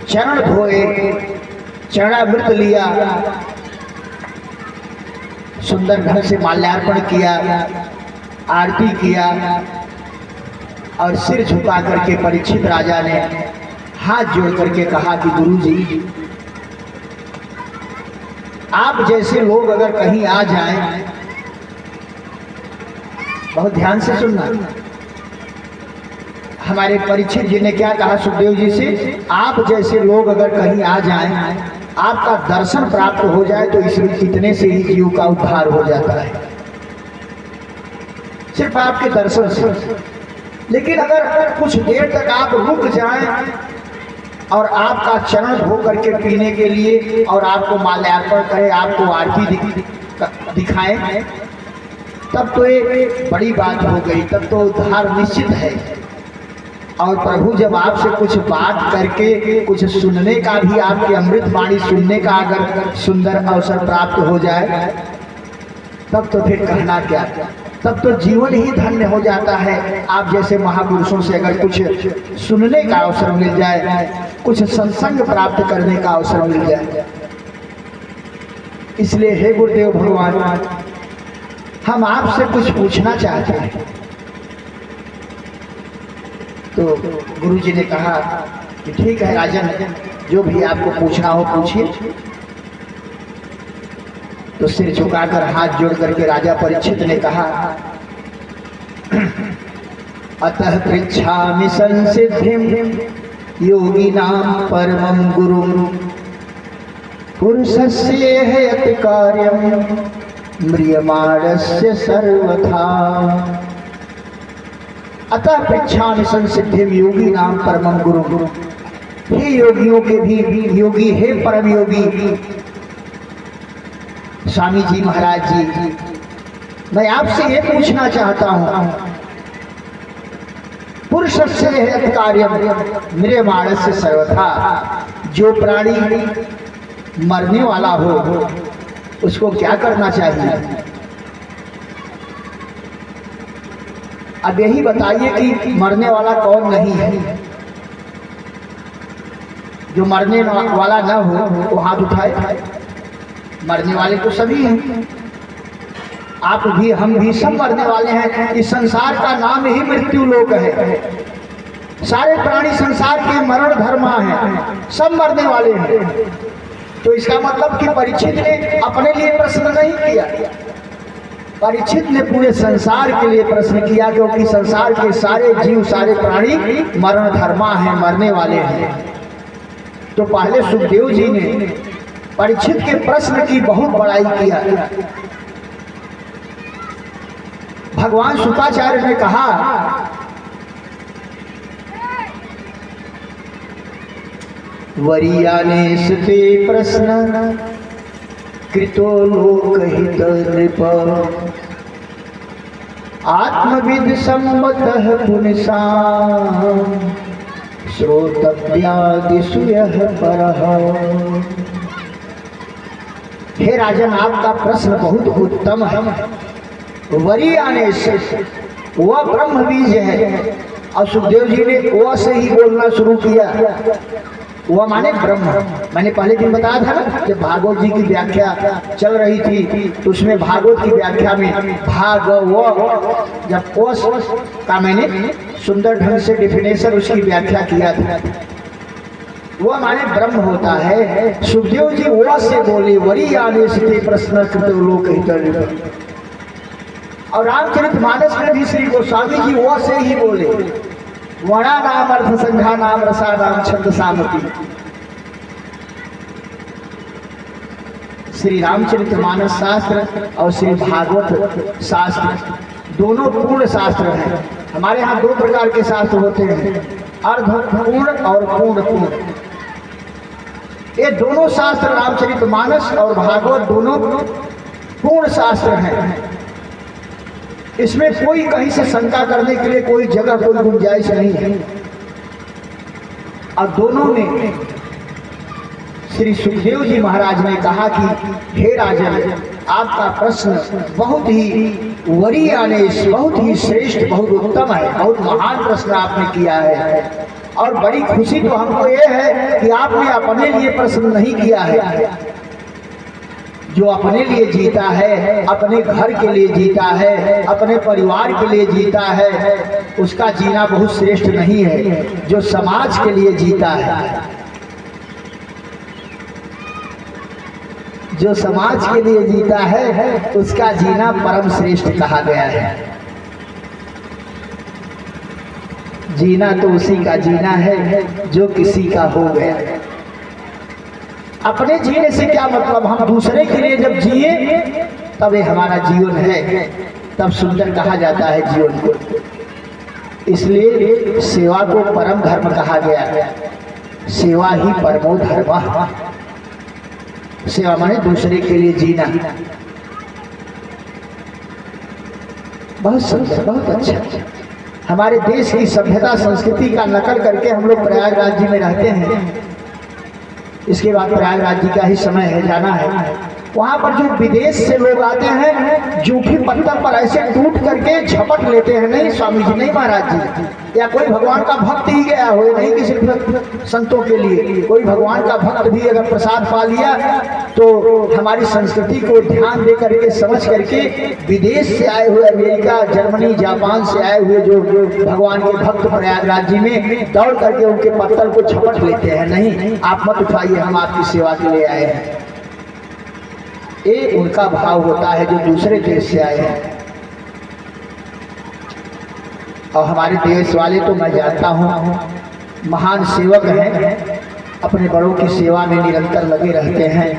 चरण धोए, चरणामृत लिया, सुंदर ढंग से माल्यार्पण किया, आरती किया और सिर झुका करके परीक्षित राजा ने हाथ जोड़ करके कहा कि गुरुजी, आप जैसे लोग अगर कहीं आ जाएं, बहुत ध्यान से सुनना, हमारे परीक्षित जी ने क्या कहा सुखदेव जी से, आप जैसे लोग अगर कहीं आ जाएं, आपका दर्शन प्राप्त हो जाए तो इसमें इतने से ही जीव का उद्धार हो जाता है, सिर्फ आपके दर्शन से। लेकिन अगर कुछ देर तक आप रुक जाएं और आपका चरण धो करके पीने के लिए और आपको माल्यार्पण करें, आपको आरती दिखाएं, तब तो ये बड़ी बात हो गई, तब तो उद्धार निश्चित है। और प्रभु जब आपसे कुछ बात करके कुछ सुनने का भी, आपकी अमृत वाणी सुनने का अगर सुंदर अवसर प्राप्त हो जाए, तब तो फिर कहना क्या, तब तो जीवन ही धन्य हो जाता है। आप जैसे महापुरुषों से अगर कुछ सुनने का अवसर मिल जाए, कुछ सत्संग प्राप्त करने का अवसर मिल जाए। इसलिए हे गुरुदेव भगवान, हम आपसे कुछ पूछना चाहते हैं। तो गुरु जी ने कहा कि ठीक है राजन, जो भी आपको पूछना हो पूछिए। तो सिर झुकाकर हाथ जोड़ करके राजा परीक्षित ने कहा, अतः पृच्छामि संसिद्धिं योगिनां परमं गुरुं पुरुषस्य यत् कार्यं म्रियमाणस्य सर्वथा। अतः पृच्छामि संसिद्धिं योगिनां परमं गुरुं, हे योगियों के भी योगी, हे परम योगी स्वामी जी महाराज जी, मैं आपसे ये पूछना चाहता हूं, पुरुषस्य यत् कार्यं म्रियमाणस्य सर्वथा, जो प्राणी मरने वाला हो उसको क्या करना चाहिए? अब यही बताइए कि मरने वाला कौन नहीं है? जो मरने वाला न हो वो हाथ उठाए। मरने वाले तो सभी हैं, आप भी हम भी सब मरने वाले हैं। इस संसार का नाम ही मृत्यु लोक है। सारे प्राणी संसार के मरण धर्मा हैं, सब मरने वाले हैं। तो इसका मतलब कि परीक्षित ने अपने लिए प्रश्न नहीं किया, परीक्षित ने पूरे संसार के लिए प्रश्न किया, क्योंकि संसार के सारे जीव, सारे प्राणी मरण धर्मा हैं, मरने वाले हैं। तो पहले सुखदेव जी ने परीक्षित के प्रश्न की बहुत बड़ाई किया। भगवान शुक्राचार्य ने कहा, वरीयानेश ते प्रश्न कृतो लोकहित नृप, आत्मविद सम्मतः पुनिसां श्रोतव्यादिषु यः परः। हे राजन, आपका प्रश्न बहुत उत्तम है। वरीयानेश, वह ब्रह्म बीज है। और सुखदेव जी ने वह से ही बोलना शुरू किया। वह माने ब्रह्म। मैंने पहले दिन बताया था ना, जब भागवत जी की व्याख्या चल रही थी तो उसमें भागवत की व्याख्या में भागव, जब कोश का मैंने सुंदर ढंग से डेफिनेशन उसकी व्याख्या किया था। वह माने ब्रह्म होता है। सुखदेव जी वह से बोले, वरीयानेश ते प्रश्न कृतो लोकहित। और रामचरितमानस में भी श्री गोस्वामी जी वह से ही बोले, वर्णा नाम अर्थ संघा नाम रसा नाम छंद सामति। श्री रामचरितमानस शास्त्र और श्री भागवत शास्त्र दोनों पूर्ण शास्त्र हैं। हमारे यहाँ दो प्रकार के शास्त्र होते हैं, अर्धपूर्ण और पूर्ण। ये दोनों शास्त्र, रामचरितमानस और भागवत, दोनों पूर्ण शास्त्र हैं। इसमें कोई कहीं से शंका करने के लिए कोई जगह, कोई गुंजाइश नहीं है। और दोनों में श्री सुखदेव जी महाराज ने कहा कि हे राजन, आपका प्रश्न बहुत ही वरीयानेश, बहुत ही श्रेष्ठ, बहुत उत्तम है, बहुत महान प्रश्न आपने किया है। और बड़ी खुशी तो हमको ये है कि आपने अपने लिए प्रश्न नहीं किया है। जो अपने लिए जीता है, अपने घर के लिए जीता है, अपने परिवार के लिए जीता है, उसका जीना बहुत श्रेष्ठ नहीं है। जो समाज के लिए जीता है, जो समाज के लिए जीता है, उसका जीना परम श्रेष्ठ कहा गया है। जीना तो उसी का जीना है जो किसी का हो गया। अपने जीने से क्या मतलब, हम दूसरे के लिए जब जिए तब ये हमारा जीवन है, तब सुंदर कहा जाता है जीवन को। इसलिए सेवा को परम धर्म कहा गया। सेवा ही परमो धर्म। सेवा माने दूसरे के लिए जीना। बहुत सुंदर, बहुत अच्छा। हमारे देश की सभ्यता संस्कृति का नकल करके हम लोग प्रयागराज जी में रहते हैं। इसके बाद प्रयागराज जी का ही समय है, जाना है। वहाँ पर जो विदेश से लोग आते हैं, जूठी पत्थर पर ऐसे टूट करके झपट लेते हैं। नहीं स्वामी जी, नहीं महाराज जी, या कोई भगवान का भक्त ही गया हो, नहीं कि सिर्फ संतों के लिए। कोई भगवान का भक्त भी अगर प्रसाद पा लिया तो हमारी संस्कृति को ध्यान दे करके, समझ करके, विदेश से आए हुए, अमेरिका, जर्मनी, जापान से आए हुए जो भगवान के भक्त प्रयागराज जी में दौड़ करके उनके पत्थर को झपट लेते हैं। नहीं, आप मत उठाइए, हम आपकी सेवा के लिए आए हैं। ये उनका भाव होता है जो दूसरे देश से आए हैं। और हमारे देश वाले तो मैं जानता हूँ महान सेवक हैं, अपने बड़ों की सेवा में निरंतर लगे रहते हैं।